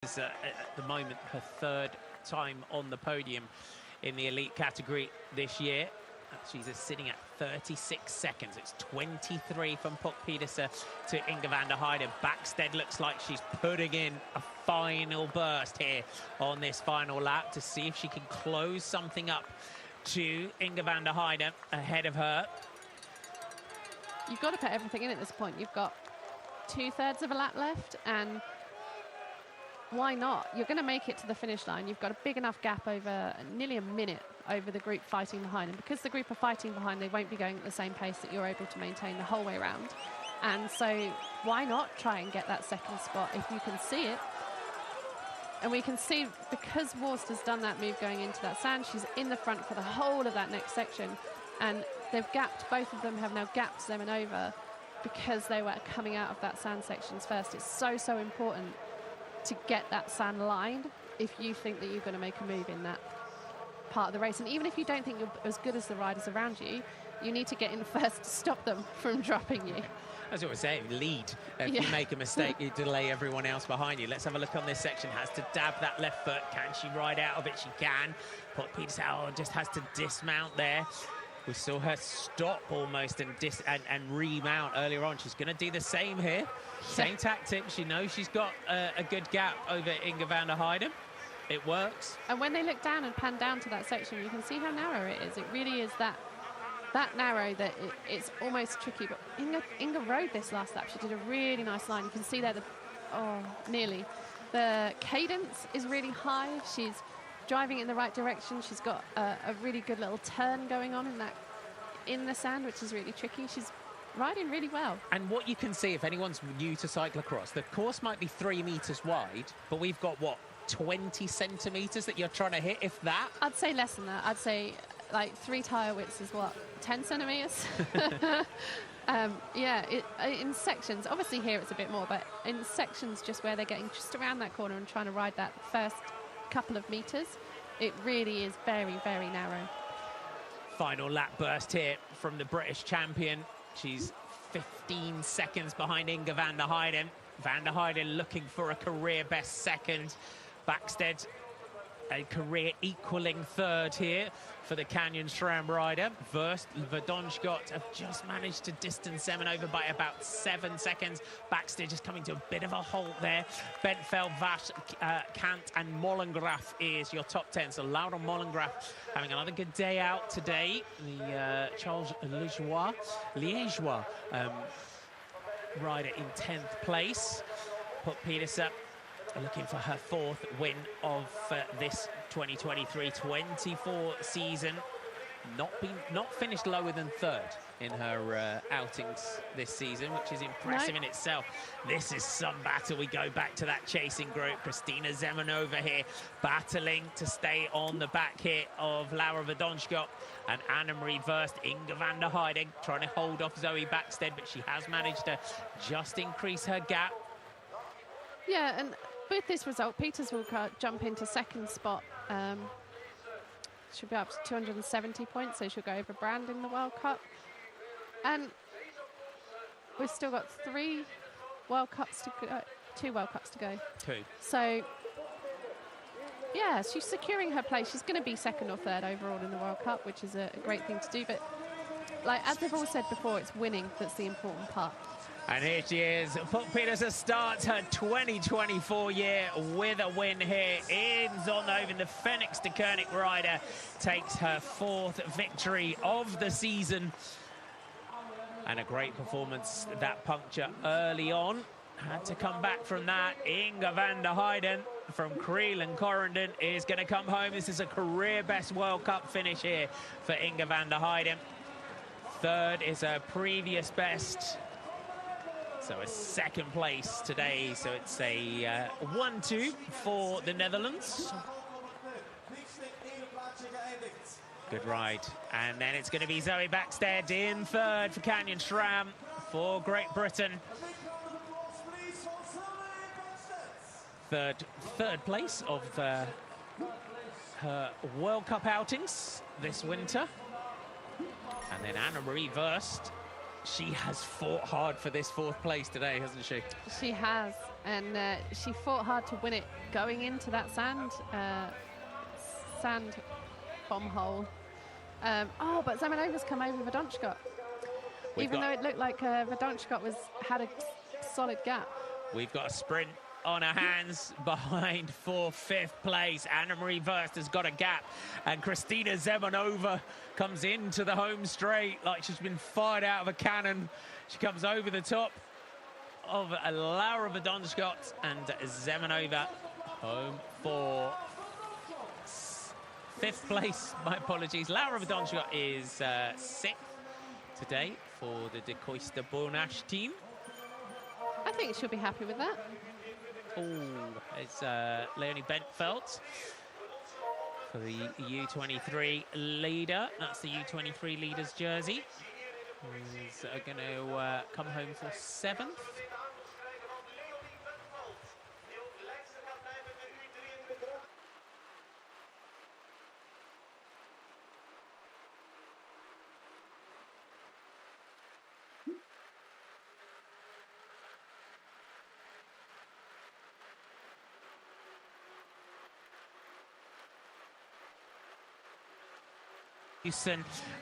Is at the moment her third time on the podium in the elite category this year. She's sitting at 36 seconds. It's 23 from Puck Pedersen to Inge van der Heijden. Backstead looks like she's putting in a final burst here on this final lap to see if she can close something up to Inge van der Heijden ahead of her. You've got to put everything in at this point. You've got 2/3 of a lap left, and why not? You're going to make it to the finish line. You've got a big enough gap over nearly a minute over the group fighting behind. And because the group are fighting behind, they won't be going at the same pace that you're able to maintain the whole way around. And so why not try and get that second spot if you can see it? And we can see, because Worst has done that move going into that sand, she's in the front for the whole of that next section. And they've gapped, both of them have now gapped them and over because they were coming out of that sand sections first. It's so, so important to get that sand lined if you think that you're going to make a move in that part of the race. And even if you don't think you're as good as the riders around you, you need to get in first to stop them from dropping you. As I was saying, lead. If you make a mistake, you delay everyone else behind you. Let's have a look on this section. Has to dab that left foot. Can she ride out of it? She can. Puck Pedersen just has to dismount there. We saw her stop almost and remount earlier on. She's going to do the same here. Same tactic. She knows she's got a good gap over Inge van der Heijden. It works. And when they look down and pan down to that section, you can see how narrow it is. It really is that narrow that it's almost tricky. But Inge rode this last lap. She did a really nice line. You can see there nearly. The cadence is really high. She's driving in the right direction. She's got a really good little turn going on in the sand, which is really tricky. She's riding really well. And what you can see, if anyone's new to cyclocross, the course might be 3 meters wide, but we've got, what, 20 centimeters that you're trying to hit, if that? I'd say less than that. I'd say like 3 tire widths is what, 10 centimeters? In sections, obviously here it's a bit more, but in sections just where they're getting just around that corner and trying to ride that first couple of meters, it really is very, very narrow. Final lap burst here from the British champion. She's 15 seconds behind Inge van der Heijden. Van der Heijden looking for a career best second. Backstead a career equaling third here for the Canyon SRAM rider. Verst, Verdonschot have just managed to distance them and over by about 7 seconds. Backstead just coming to a bit of a halt there. Bentveld, Vash, Kant and Mollengraaf is your top 10. So Laura Mollengraaf having another good day out today. The Charles Liégeois rider in 10th place. Puck Pedersen looking for her 4th win of this 2023-24 season. Not finished lower than 3rd in her outings this season, which is impressive in itself. This is some battle. We go back to that chasing group. Kristina Zemanova here battling to stay on the back here of Laura Verdonschot and Annemarie Verst. Inge van der Heijden trying to hold off Zoe Backstead, but she has managed to just increase her gap. Yeah, and with this result, Peters will jump into 2nd spot. She'll be up to 270 points, so she'll go over Brand in the World Cup. And we've still got 3 World Cups to go, 2 World Cups to go. 2. So, yeah, she's securing her place. She's going to be 2nd or 3rd overall in the World Cup, which is a great thing to do. But like as they've all said before, it's winning that's the important part. And here she is. Puck Pedersen starts her 2024 year with a win here in Zonhoven. The Phoenix de Koning rider takes her 4th victory of the season. And a great performance, that puncture early on. Had to come back from that. Inge van der Heijden from Kriel and Corendon is going to come home. This is a career best World Cup finish here for Inge van der Heijden. 3rd is her previous best. So a 2nd place today, so it's a 1-2 for the Netherlands. Good ride. And then it's going to be Zoe Backstead in 3rd for Canyon SRAM for Great Britain. Third place of her World Cup outings this winter. And then Annemarie Verst. She has fought hard for this 4th place today, hasn't she? She has. and she fought hard to win it going into that sand bomb hole. Oh, but Zemanova's come over Verdonschot. Even though it looked like Verdonschot had a solid gap. We've got a sprint on her hands behind for 5th place. Anna-Marie Verst has got a gap, and Kristina Zemanova comes into the home straight like she's been fired out of a cannon. She comes over the top of Laura Verdonschot, and Zemanova home for 5th place. My apologies. Laura Verdonschot is 6th today for the De Coyster Bonash team. I think she'll be happy with that. Oh, it's Leonie Bentfeld for the U23 leader. That's the U23 leader's jersey. He's going to come home for 7th.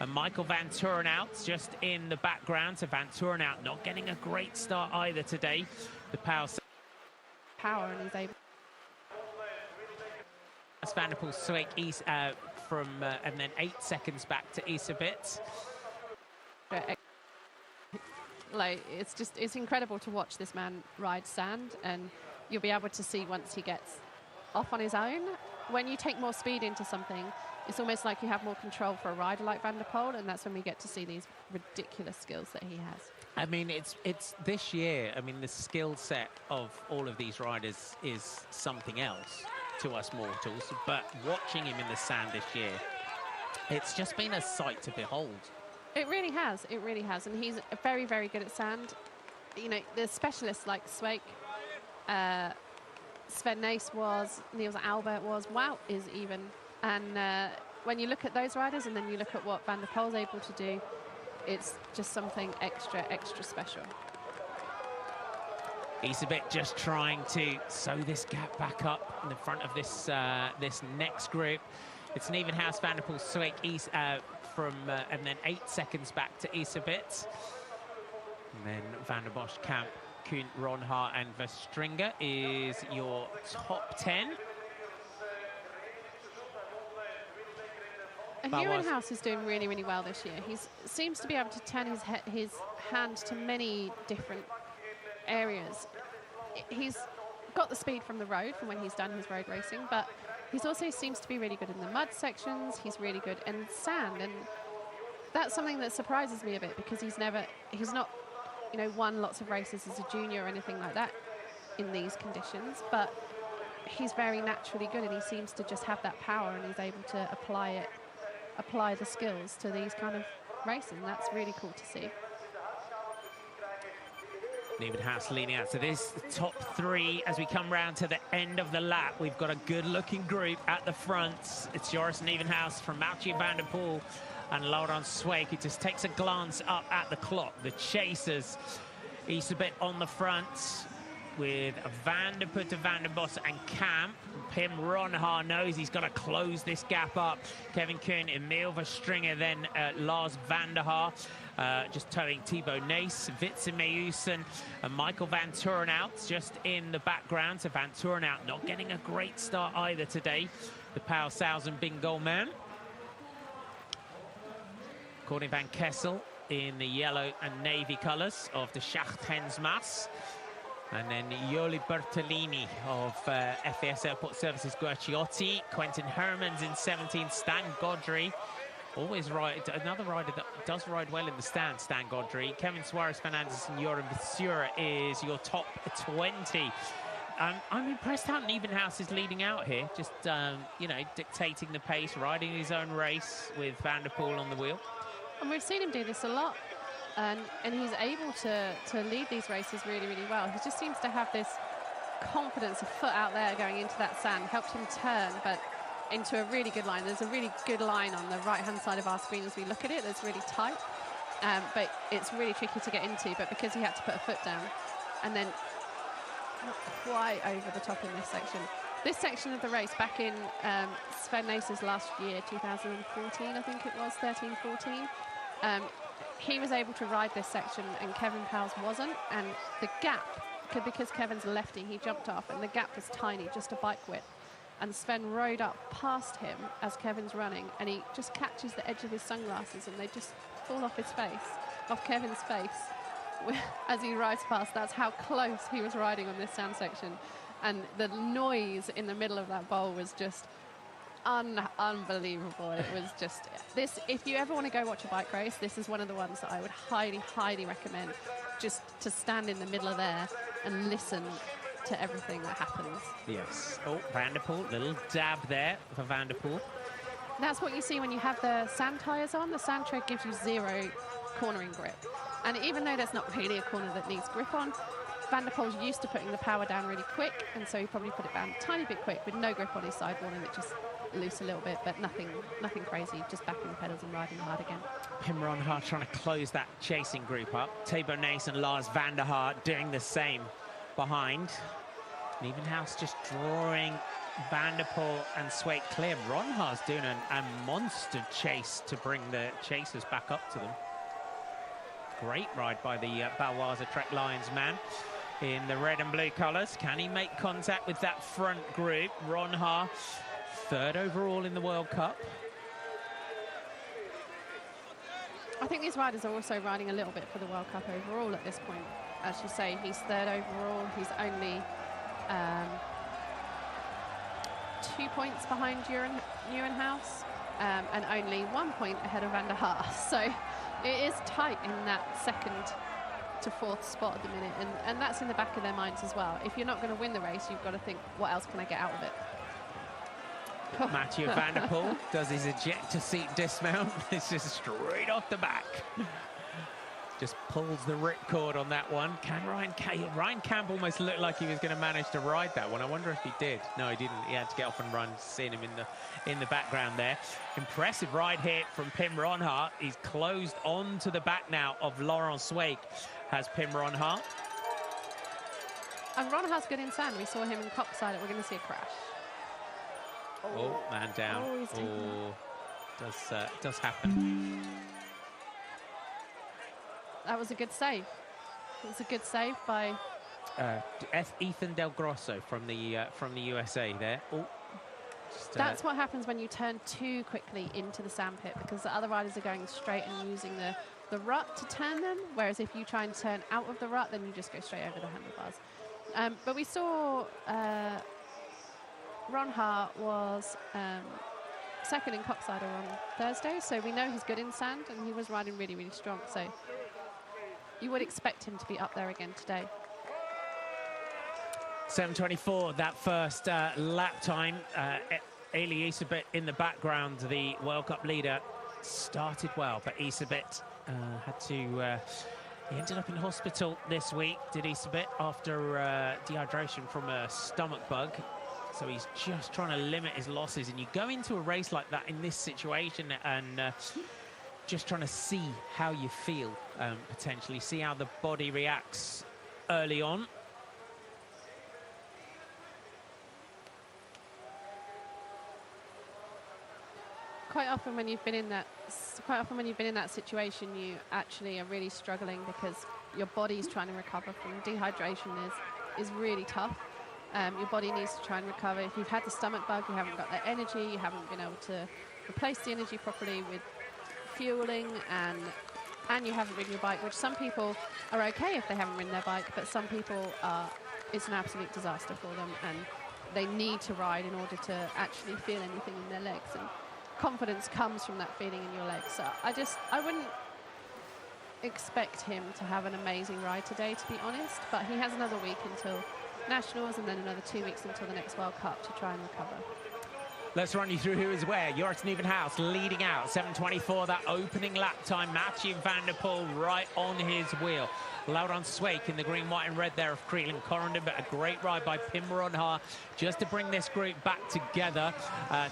And Michael Van Turenhout just in the background. So Van Turenhout not getting a great start either today. The power and he's able. That's Van der Poel Sweek from and then 8 seconds back to Isabit. Like it's incredible to watch this man ride sand, and you'll be able to see once he gets off on his own. When you take more speed into something, it's almost like you have more control for a rider like Van der Poel, and that's when we get to see these ridiculous skills that he has. I mean, it's this year, I mean, the skill set of all of these riders is something else to us mortals, but watching him in the sand this year, it's just been a sight to behold. It really has, and he's very, very good at sand. You know, the specialists like Sweek, Sven Nys was, Niels Albert was, Wout is even. And when you look at those riders and then you look at what Van der Poel's able to do, it's just something extra, extra special. Isabit just trying to sew this gap back up in the front of this this next group. It's Nieuwenhuis, Van der Poel, Sweek, and then 8 seconds back to Isabit. And then Van der Bosch, Kamp, Kuhn, Ronhaar and Verstringer is your top 10. Nieuwenhuis is doing really, really well this year. He seems to be able to turn his hand to many different areas. He's got the speed from the road from when he's done his road racing, but he also seems to be really good in the mud sections. He's really good in sand, and that's something that surprises me a bit because he's not, you know, won lots of races as a junior or anything like that in these conditions, but he's very naturally good, and he seems to just have that power, and he's able to apply the skills to these kind of racing. That's really cool to see. Nieuwenhuis leaning out. So this top 3 as we come round to the end of the lap. We've got a good-looking group at the front. It's Joris Nieuwenhuis from Mathieu Van der Poel and Laurent Sweek, who just takes a glance up at the clock. The chasers, Isabit on the front with Van der Poel, Van der Bos and Kamp. Pim Ronhaar knows he's got to close this gap up. Kevin Kuhn, Emil Verstringer, then Lars van der Haar. Just towing Thibaut Nys, Vitze Meusen and Michael Van Turenhout just in the background. So Van Turenhout not getting a great start either today. The Pauwelshausen bingo man. Courtney Van Kessel in the yellow and navy colours of the Schacht-Hensmas. And then Yoli Bertolini of FAS Airport Services Guerciotti. Quentin Hermans in 17, Stan Godry. Always another rider that does ride well in the stand, Stan Godry. Kevin Suarez Fernandez and Joran Vitsura is your top 20. I'm impressed how Nieuwenhuis is leading out here, just you know, dictating the pace, riding his own race with Van der Poel on the wheel. And we've seen him do this a lot, and he's able to lead these races really, really well. He just seems to have this confidence, a foot out there going into that sand, helped him turn, but into a really good line. There's a really good line on the right-hand side of our screen as we look at it. It's really tight, but it's really tricky to get into. But because he had to put a foot down, and then not quite over the top in this section. This section of the race back in Sven Nace's last year, 2014, I think it was, 13-14, he was able to ride this section and Kevin Powell's wasn't, and the gap, because Kevin's a lefty, he jumped off and the gap was tiny, just a bike width. And Sven rode up past him as Kevin's running, and he just catches the edge of his sunglasses and they just fall off his face, off Kevin's face as he rides past. That's how close he was riding on this sand section. And the noise in the middle of that bowl was just unbelievable. It was just this. If you ever want to go watch a bike race, this is one of the ones that I would highly recommend, just to stand in the middle of there and listen to everything that happens. Yes. Oh, Van der Poel, little dab there for Van der Poel. That's what you see when you have the sand tyres on. The sand tread gives you zero cornering grip. And even though there's not really a corner that needs grip on, Van der Poel's used to putting the power down really quick, and so he probably put it down a tiny bit quick with no grip on his sidewall, and it just loose a little bit, but nothing crazy, just backing the pedals and riding hard again. Pim Ronhaar trying to close that chasing group up. Thabo Nace and Lars van der Haar doing the same behind. Nievenhouse just drawing Van der Poel and Sweat clear. Ronhaar's doing a monster chase to bring the chasers back up to them. Great ride by the Balwaza Trek Lions man in the red and blue colours. Can he make contact with that front group? Ronhaar, third overall in the World Cup. I think these riders are also riding a little bit for the World Cup overall at this point. As you say, he's third overall. He's only 2 points behind Nieuwenhuis and only 1 point ahead of Van der Haar. So it is tight in that second to fourth spot at the minute, and that's in the back of their minds as well. If you're not going to win the race, you've got to think, what else can I get out of it? Mathieu Van der Poel does his ejector seat dismount. It's just straight off the back. Just pulls the ripcord on that one. Can Ryan Camp almost looked like he was going to manage to ride that one. I wonder if he did. No, he didn't. He had to get off and run. Seeing him in the background there. Impressive ride here from Pim Ronhaar. He's closed on to the back now of Laurent Sweik, has Pim Ronhaar. And Ronhaar's good in sand. We saw him in Coxside. We're going to see a crash. Oh, man down. Oh, does happen. That was a good save. It was a good save by Ethan Del Grosso from the USA there. Oh, that's what happens when you turn too quickly into the sandpit, because the other riders are going straight and using the rut to turn them, whereas if you try and turn out of the rut, then you just go straight over the handlebars. But we saw Ronhaar was second in Coxside on Thursday, so we know he's good in sand, and he was riding really strong, so you would expect him to be up there again today. 7:24, that first lap time. Eli Iserbyt in the background, the World Cup leader, started well, but Iserbyt had to... he ended up in hospital this week, did Iserbyt, after dehydration from a stomach bug. So he's just trying to limit his losses. And you go into a race like that in this situation and just trying to see how you feel, potentially, see how the body reacts early on. Quite often when you've been in that situation, you actually are really struggling because your body's trying to recover from dehydration. Is really tough. Your body needs to try and recover. If you've had the stomach bug, you haven't got that energy, you haven't been able to replace the energy properly with fueling, and you haven't ridden your bike, which some people are okay if they haven't ridden their bike, but some people it's an absolute disaster for them, and they need to ride in order to actually feel anything in their legs. And confidence comes from that feeling in your legs. So I wouldn't expect him to have an amazing ride today, to be honest, but he has another week until Nationals and then another 2 weeks until the next World Cup to try and recover. Let's run you through who is where. Joris Nieuwenhuis leading out, 7:24, that opening lap time. Mathieu Van der Poel right on his wheel. Laurent Sweik in the green, white and red there of Creel and Correndon, but a great ride by Pim Ronhaar just to bring this group back together.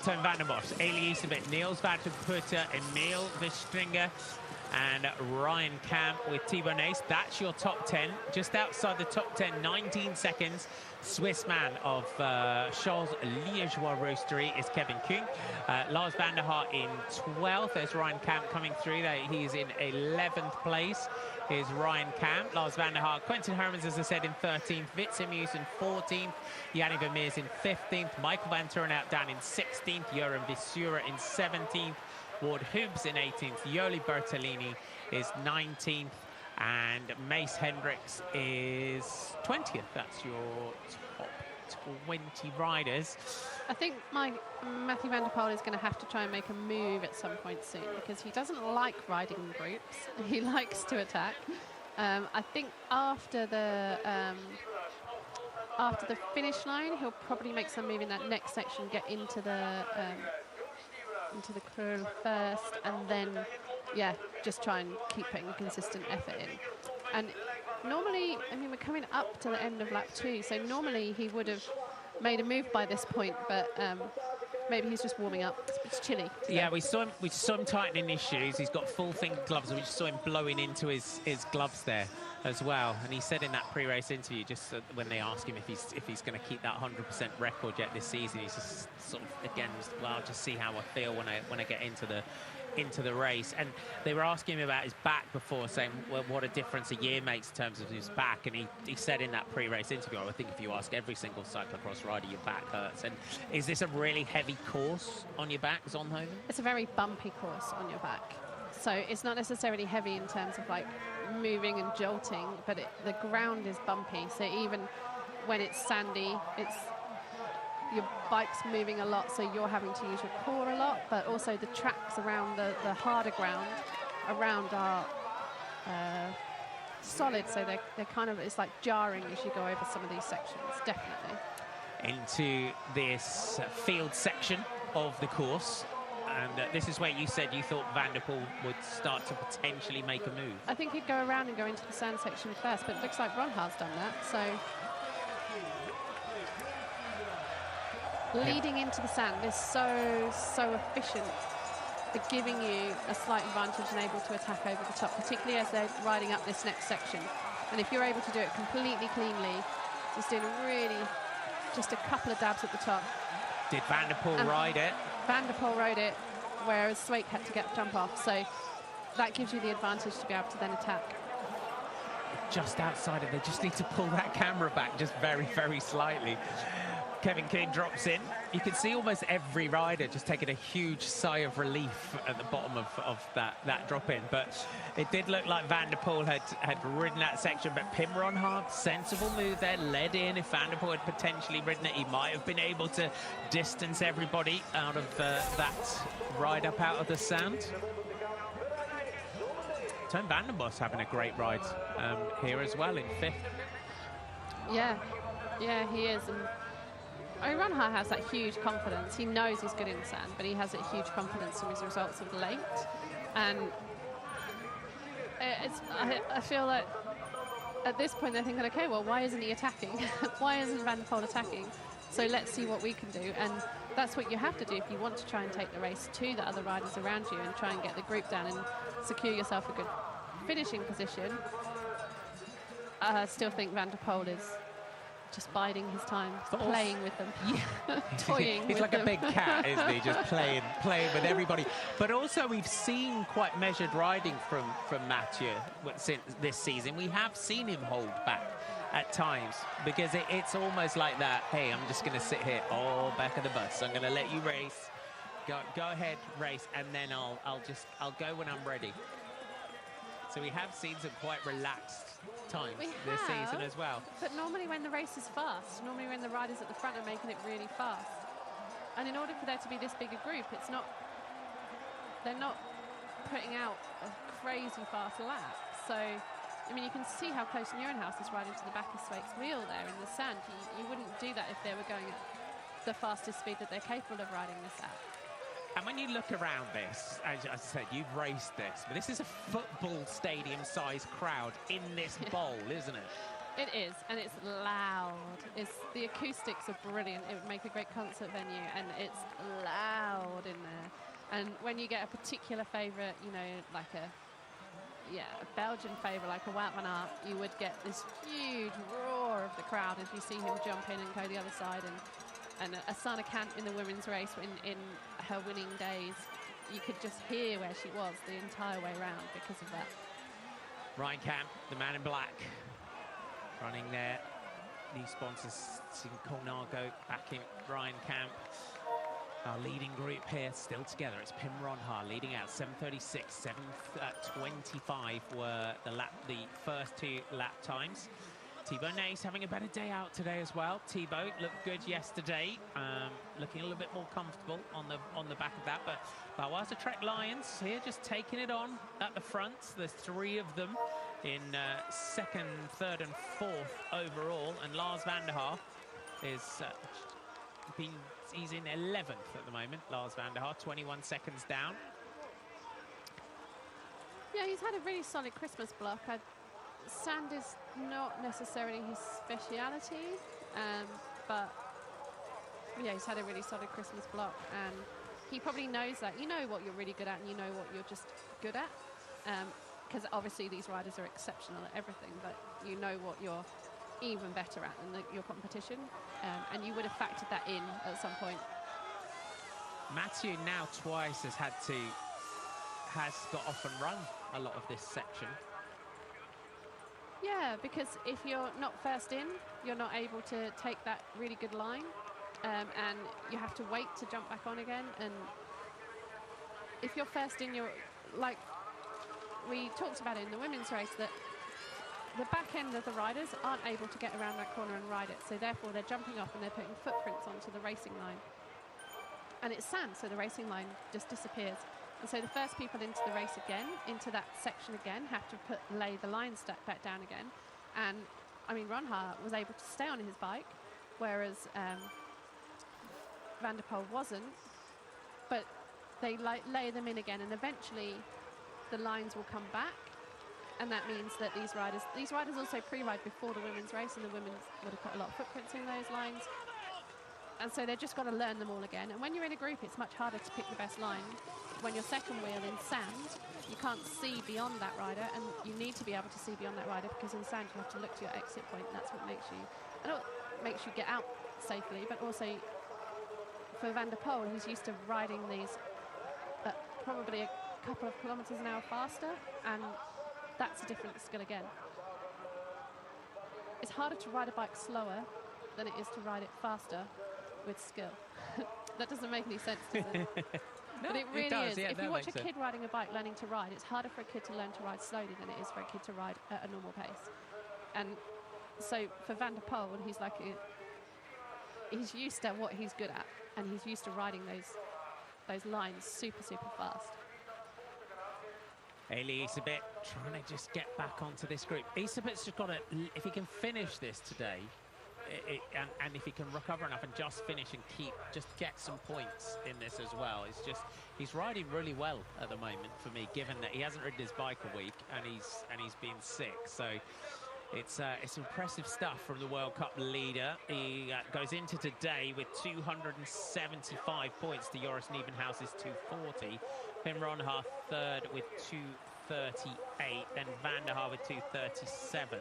Toon van der Bos, Eli Iserbyt, Niels van der Putten, Emil Verstringer, and Ryan Camp with Thibaut Nace. That's your top 10. Just outside the top 10, 19 seconds. Swiss man of Charles Liégeois Roastery is Kevin Kuhn. Lars van der Haar in 12th. There's Ryan Camp coming through. He is in 11th place. Here's Ryan Camp, Lars van der Haar, Quentin Hermans, as I said, in 13th. Witzemus in 14th. Yanni Vermeers in 15th. Michael van Turnhout down in 16th. Joran Visura in 17th. Ward Hoobs in 18th. Yoli Bertolini is 19th. And Mace Hendricks is 20th. That's your top 20 riders. I think Matthew van der Poel is going to have to try and make a move at some point soon, because he doesn't like riding in groups. He likes to attack. I think after the finish line, he'll probably make some move in that next section, get into the curl first, and then, yeah, just try and keep putting a consistent effort in. And normally, I mean, we're coming up to the end of lap 2, so normally he would have made a move by this point, but maybe he's just warming up. It's chilly today. Yeah, we saw him tightening his shoes. He's got full finger gloves, and we just saw him blowing into his gloves there as well. And he said in that pre-race interview, just when they asked him if he's going to keep that 100% record yet this season, he's just sort of, again, well, I'll just see how I feel when I get into the race. And they were asking him about his back before, saying, well, what a difference a year makes in terms of his back. And he said in that pre-race interview, I think if you ask every single cyclocross rider, your back hurts. And is this a really heavy course on your back, Zonhoven? It's a very bumpy course on your back. So it's not necessarily heavy in terms of like moving and jolting, but the ground is bumpy. So even when it's sandy, your bike's moving a lot, so you're having to use your core a lot, but also the tracks around the harder ground around are solid, so they're kind of, it's like jarring as you go over some of these sections, definitely. Into this field section of the course, and this is where you said you thought Van der Poel would start to potentially make a move. I think he'd go around and go into the sand section first, but it looks like Ron Haar's done that, so leading into the sand is so efficient at giving you a slight advantage and able to attack over the top, particularly as they're riding up this next section. And if you're able to do it completely cleanly, just doing just a couple of dabs at the top. Did Van der Poel ride it? Van der Poel rode it, whereas Sweeck had to jump off. So that gives you the advantage to be able to then attack. Just outside of, they just need to pull that camera back just very, very slightly. Kevin Kuhn drops in. You can see almost every rider just taking a huge sigh of relief at the bottom of that drop in. But it did look like Van der Poel had ridden that section, but Pim Ron Haar, sensible move there, led in. If Van der Poel had potentially ridden it, he might have been able to distance everybody out of that ride up out of the sand. Toon van den Bos having a great ride here as well in 5th. Yeah, he is. And Ron Haar has that huge confidence. He knows he's good in the sand, but he has that huge confidence from his results of late. And I feel that at this point they're thinking, okay, well, why isn't he attacking? Why isn't Van der Poel attacking? So let's see what we can do. And that's what you have to do if you want to try and take the race to the other riders around you and try and get the group down and secure yourself a good finishing position. I still think Van der Poel is just biding his time, playing with them, toying He's with like them. a big cat, isn't he? Just playing with everybody. But also we've seen quite measured riding from Mathieu since this season. We have seen him hold back at times, because it's almost like that, hey, I'm just going to sit here, back of the bus. I'm going to let you race. Go ahead, race, and then I'll go when I'm ready. So we have seen some quite relaxed times this season as well. But normally when the race is fast, normally when the riders at the front are making it really fast. And in order for there to be this big a group, they're not putting out a crazy fast lap. So, I mean, you can see how close Nieuwenhuis is riding to the back of Sweeck's wheel there in the sand. You wouldn't do that if they were going at the fastest speed that they're capable of riding this at. And when you look around this, as I said, you've raced this, but this is a football stadium-sized crowd in this bowl, isn't it? It is, and it's loud. The acoustics are brilliant. It would make a great concert venue, and it's loud in there. And when you get a particular favourite, you know, like a yeah, a Belgian favourite like a Wout van Aert, you would get this huge roar of the crowd as you see him jump in and go the other side. And Asana Kant in the women's race in her winning days, you could just hear where she was the entire way around because of that. Ryan Camp, the man in black, running there. New sponsors, Colnago backing Ryan Camp. Our leading group here still together. It's Pim Ronha leading out 7:36, 7:25 were the first 2 lap times. Thibaut Nace having a better day out today as well. Thibaut looked good yesterday, looking a little bit more comfortable on the back of that. But Bauweiser Trek Lions here just taking it on at the front. There's 3 of them in 2nd, 3rd and 4th overall. And Lars van der Haar is he's in 11th at the moment. Lars van der Haar, 21 seconds down. Yeah, he's had a really solid Christmas block. Sand is not necessarily his speciality, but yeah, he's had a really solid Christmas block, and he probably knows that. You know what you're really good at, and you know what you're just good at, because obviously these riders are exceptional at everything, but you know what you're even better at than your competition, and you would have factored that in at some point. Mathieu now twice has got off and run a lot of this section. Yeah, because if you're not first in, you're not able to take that really good line, and you have to wait to jump back on again. And if you're first in, you're like we talked about it in the women's race, that the back end of the riders aren't able to get around that corner and ride it, so therefore they're jumping off and they're putting footprints onto the racing line, and it's sand, so the racing line just disappears. And so the first people into the race again, into that section again, have to lay the line back down again. And I mean, Ronha was able to stay on his bike, whereas Van der Poel wasn't. But they lay them in again, and eventually the lines will come back. And that means that these riders also pre-ride before the women's race, and the women would have put a lot of footprints in those lines. And so they've just got to learn them all again. And when you're in a group, it's much harder to pick the best line. When you're second wheel in sand, you can't see beyond that rider, and you need to be able to see beyond that rider, because in sand you have to look to your exit point, and that's what makes you get out safely. But also for Van der Poel, who's used to riding these probably a couple of kilometers an hour faster, and that's a different skill again. It's harder to ride a bike slower than it is to ride it faster with skill. That doesn't make any sense, does it? No, but it really is. Yeah, if you watch a kid riding a bike learning to ride, it's harder for a kid to learn to ride slowly than it is for a kid to ride at a normal pace. And so for Van der Poel, he's used to what he's good at, and he's used to riding those lines super, super fast. Elie Iserbyt trying to just get back onto this group. Iserbyt's just got to, if he can finish this today, and if he can recover enough and just finish and just get some points in this as well, he's riding really well at the moment for me, given that he hasn't ridden his bike a week and he's been sick. So it's impressive stuff from the World Cup leader. He goes into today with 275 points to Joris Nievenhuis's 240. Pim Ronha third with 238, then Van der Haar with 237.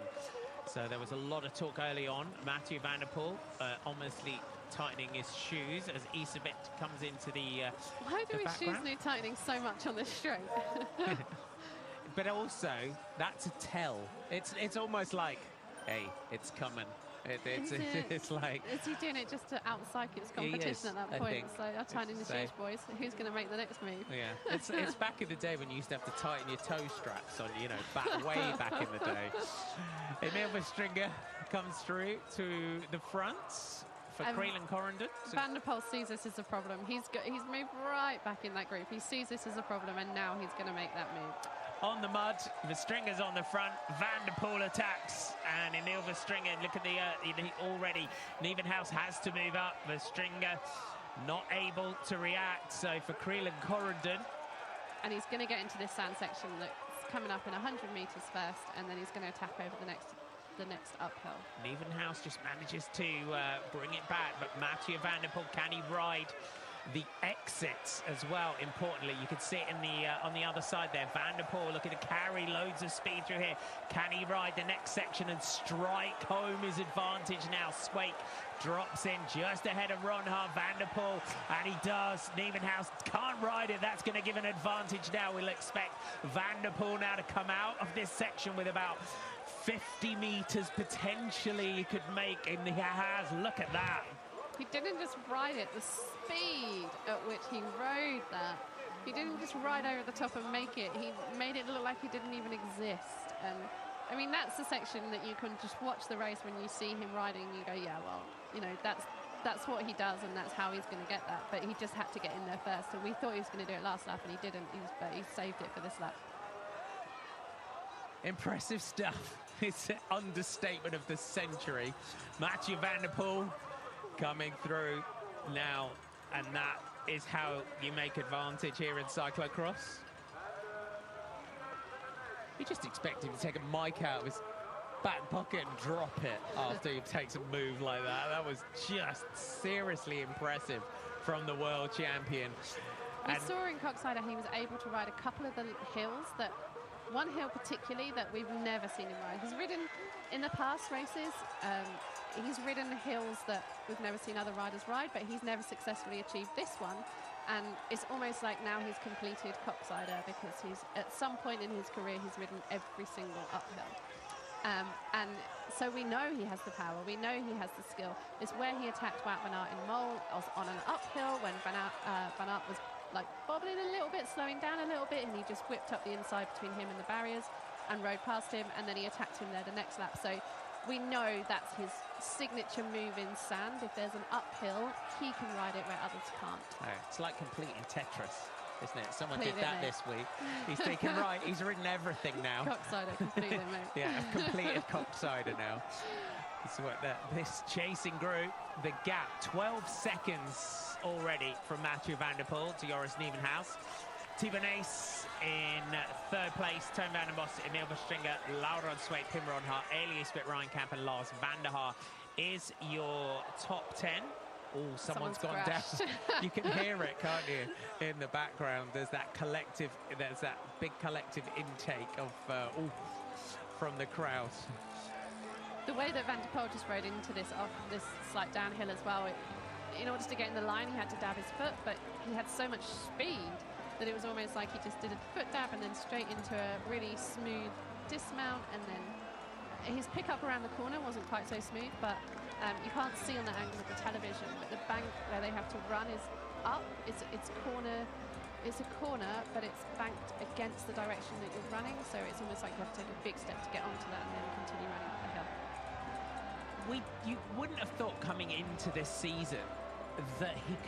So there was a lot of talk early on. Mathieu van der Poel obviously tightening his shoes as Iserbyt comes into the Why do his background. shoes need tightening so much on this straight? But also, that's a tell. It's almost like, hey, it's coming. It's like... Is he doing it just to out-psych his competition at that point? So I'm tightening the shoes, boys. Who's going to make the next move? Yeah, it's back in the day when you used to have to tighten your toe straps on, way back in the day. Emil Verstringer comes through to the front for Creelan Corendon. Van der Poel sees this as a problem. He's moved right back in that group. He sees this as a problem, and now he's going to make that move. On the mud, Verstringer's on the front, Van der Poel attacks, and Emil Verstringer, look at already, Nievenhuis has to move up, Verstringer not able to react, so for Creelan Corendon. And he's going to get into this sand section that's coming up in 100 metres first, and then he's going to attack over the next uphill. Nievenhuis just manages to bring it back, but Mathieu van der Poel, can he ride the exits as well. Importantly, you can see it in the on the other side there. Van der Poel looking to carry loads of speed through here. Can he ride the next section and strike home his advantage now? Swake drops in just ahead of Ronhaar. Van der Poel, and he does. Nieuwenhuis can't ride it. That's going to give an advantage now. We'll expect Van der Poel now to come out of this section with about 50 meters potentially he could make, and he has. Look at that. He didn't just ride it, the speed at which he rode that. He didn't just ride over the top and make it. He made it look like he didn't even exist. And I mean, that's the section that you can just watch the race when you see him riding. You go, yeah, well, you know, that's what he does, and that's how he's going to get that. But he just had to get in there first. And we thought he was going to do it last lap, and he didn't. But he saved it for this lap. Impressive stuff. It's an understatement of the century. Mathieu van der Poel coming through now, and that is how you make advantage here in cyclocross. You just expect him to take a mic out of his back pocket and drop it after he takes a move like that. That was just seriously impressive from the world champion. We saw in Coxsider he was able to ride a couple of the hills that, one hill particularly that we've never seen him ride. He's ridden in the past races, he's ridden hills that we've never seen other riders ride, but he's never successfully achieved this one. And it's almost like now he's completed Coxsider, because he's at some point in his career he's ridden every single uphill. And so we know he has the power, we know he has the skill. It's where he attacked Wout van Aert in Mole on an uphill when Van Aert was like bobbling a little bit, slowing down a little bit, and he just whipped up the inside between him and the barriers and rode past him, and then he attacked him there the next lap. So we know that's his signature move in sand. If there's an uphill, he can ride it where others can't. Oh, it's like completing Tetris, isn't it? Someone did that this week. He's taken right. He's ridden everything now. Coxsider, completely, mate. Yeah, completed Coxsider now. That's what this chasing group, the gap, 12 seconds already from Mathieu van der Poel to Joris Nieuwenhuis. Thibaut Nace in third place, Toon van den Bos, Emil Verstringer, Laurens Sweeck, Pim Ronhaar, Elias Witt, Ryan Camp and Lars van der Haar is your top 10. Oh, someone's gone crashed down. You can hear it, can't you, in the background. There's that big collective intake of from the crowd. The way that Van der Poel just rode into this slight downhill as well, in order to get in the line, he had to dab his foot, but he had so much speed that it was almost like he just did a foot dab and then straight into a really smooth dismount, and then his pickup around the corner wasn't quite so smooth, but you can't see on the angle of the television, but the bank where they have to run is up. It's a corner, but it's banked against the direction that you're running, so it's almost like you have to take a big step to get onto that and then continue running up the hill. You wouldn't have thought coming into this season that he could